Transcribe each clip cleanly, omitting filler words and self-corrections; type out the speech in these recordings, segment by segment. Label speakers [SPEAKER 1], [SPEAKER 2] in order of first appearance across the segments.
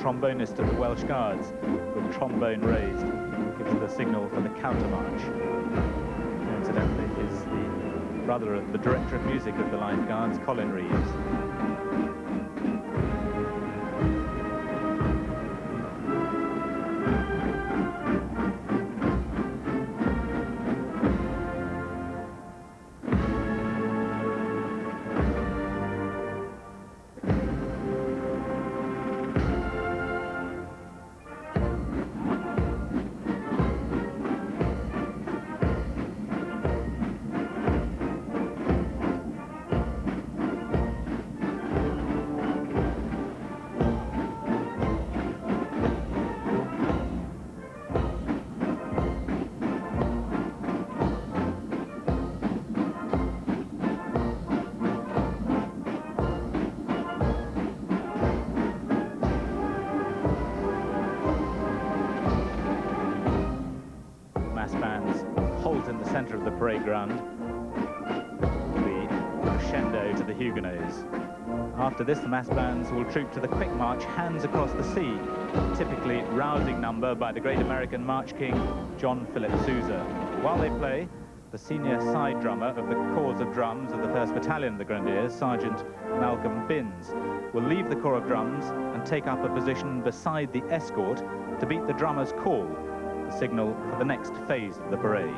[SPEAKER 1] trombonist of the Welsh Guards, with trombone raised, gives the signal for the countermarch. Incidentally, is the director of music of the Line Guards, Colin Reeves. Centre of the parade ground, the crescendo to the Huguenots. After this, the mass bands will troop to the quick march, Hands Across the Sea, typically rousing number by the great American March King, John Philip Sousa. While they play, the senior side drummer of the Corps of Drums of the 1st Battalion of the Grenadiers, Sergeant Malcolm Binns, will leave the Corps of Drums and take up a position beside the escort to beat the drummer's call, the signal for the next phase of the parade.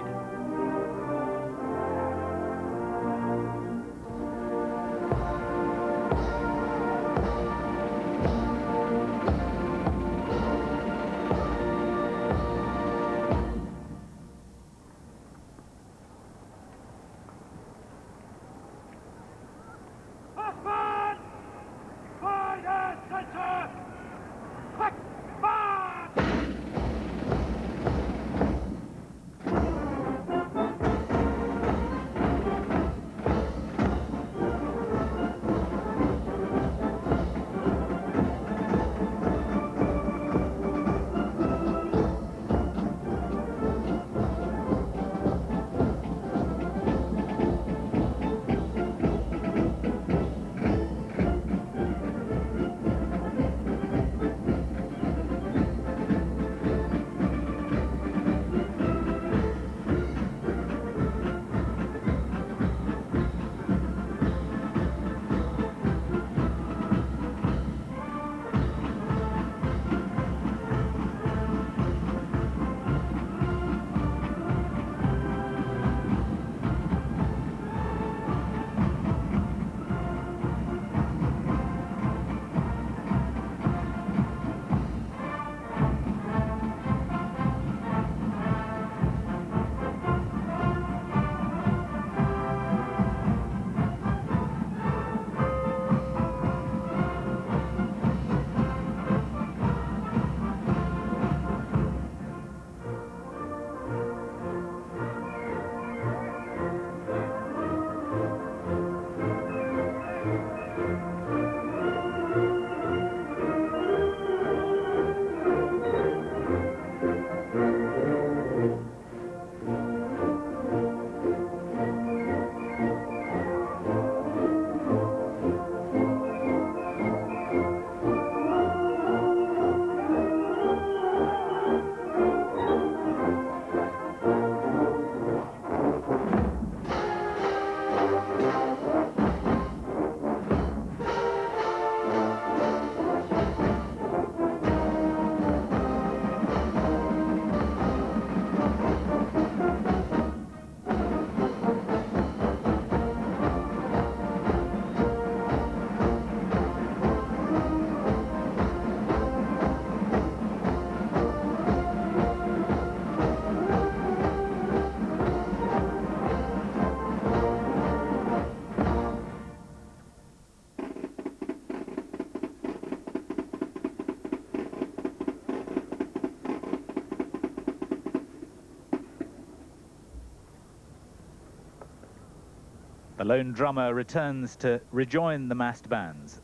[SPEAKER 1] The lone drummer returns to rejoin the massed bands.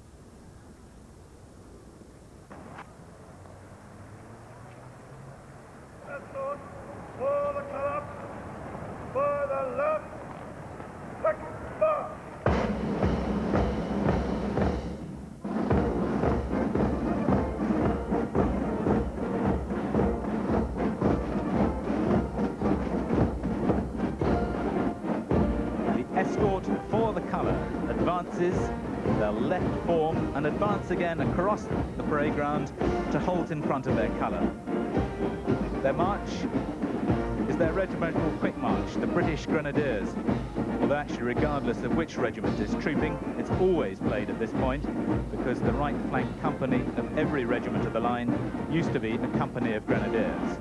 [SPEAKER 1] advances, they'll left form and advance again across the parade ground to halt in front of their colour. Their march is their regimental quick march, the British Grenadiers. Although actually, regardless of which regiment is trooping, it's always played at this point, because the right flank company of every regiment of the line used to be a company of Grenadiers.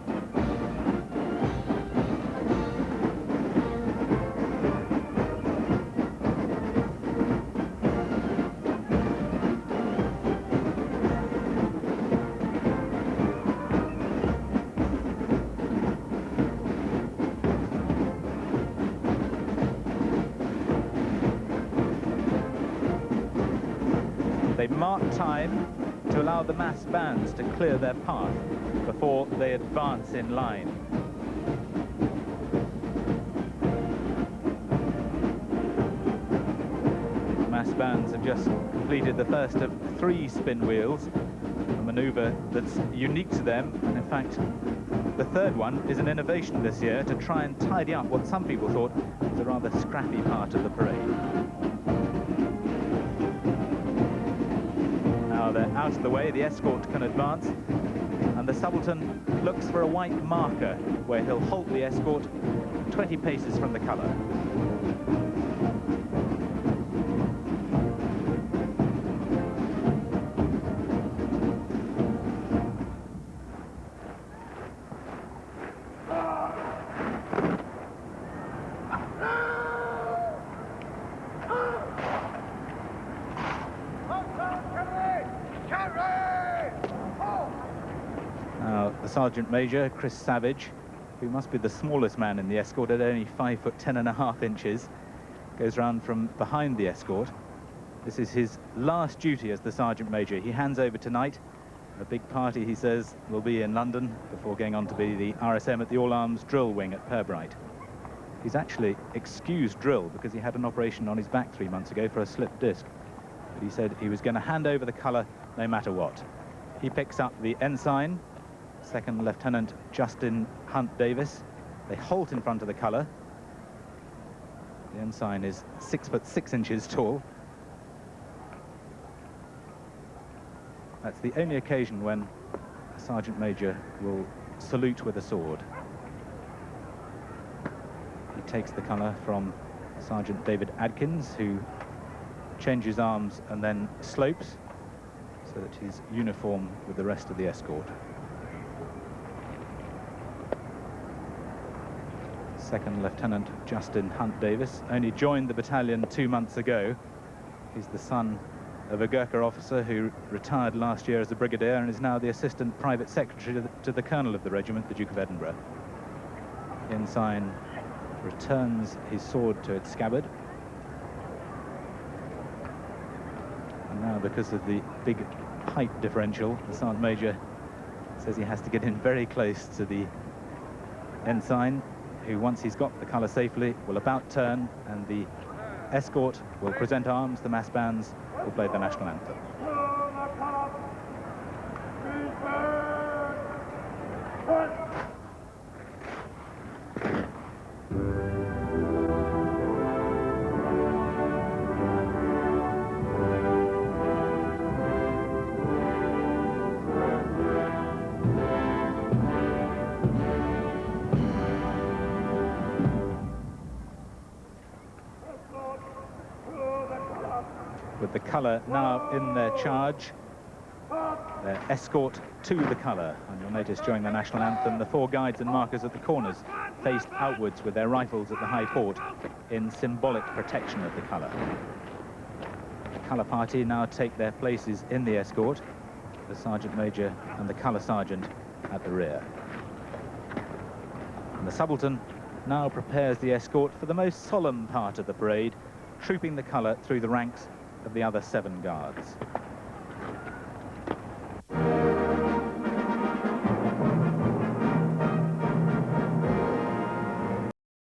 [SPEAKER 1] They mark time to allow the mass bands to clear their path before they advance in line. Mass bands have just completed the first of 3 spin wheels, a manoeuvre that's unique to them, and in fact the third one is an innovation this year to try and tidy up what some people thought was a rather scrappy part of the parade. They're out of the way, the escort can advance, and the subaltern looks for a white marker where he'll halt the escort 20 paces from the colour. The Sergeant Major, Chris Savage, who must be the smallest man in the escort at only 5'10½", goes round from behind the escort. This is his last duty as the Sergeant Major. He hands over tonight. A big party, he says, will be in London before going on to be the RSM at the All-Arms Drill Wing at Pirbright. He's actually excused drill because he had an operation on his back 3 months ago for a slipped disc. But he said he was going to hand over the colour no matter what. He picks up the ensign, Second Lieutenant Justin Hunt Davis. They halt in front of the colour. The ensign is 6'6" tall. That's the only occasion when a Sergeant Major will salute with a sword. He takes the colour from Sergeant David Adkins, who changes arms and then slopes so that he's uniform with the rest of the escort. Second Lieutenant Justin Hunt Davis only joined the battalion 2 months ago. He's the son of a Gurkha officer who retired last year as a brigadier and is now the assistant private secretary to the colonel of the regiment, the Duke of Edinburgh. The ensign returns his sword to its scabbard. And now, because of the big height differential, the Sergeant Major says he has to get in very close to the ensign, who, once he's got the colour safely, will about turn, and the escort will present arms, the mass bands will play the national anthem. With the colour now in their charge, their escort to the colour. And you'll notice during the national anthem, the 4 guides and markers at the corners faced outwards with their rifles at the high port in symbolic protection of the colour. The colour party now take their places in the escort, the Sergeant Major and the colour sergeant at the rear. And the subaltern now prepares the escort for the most solemn part of the parade, trooping the colour through the ranks of the other 7 guards.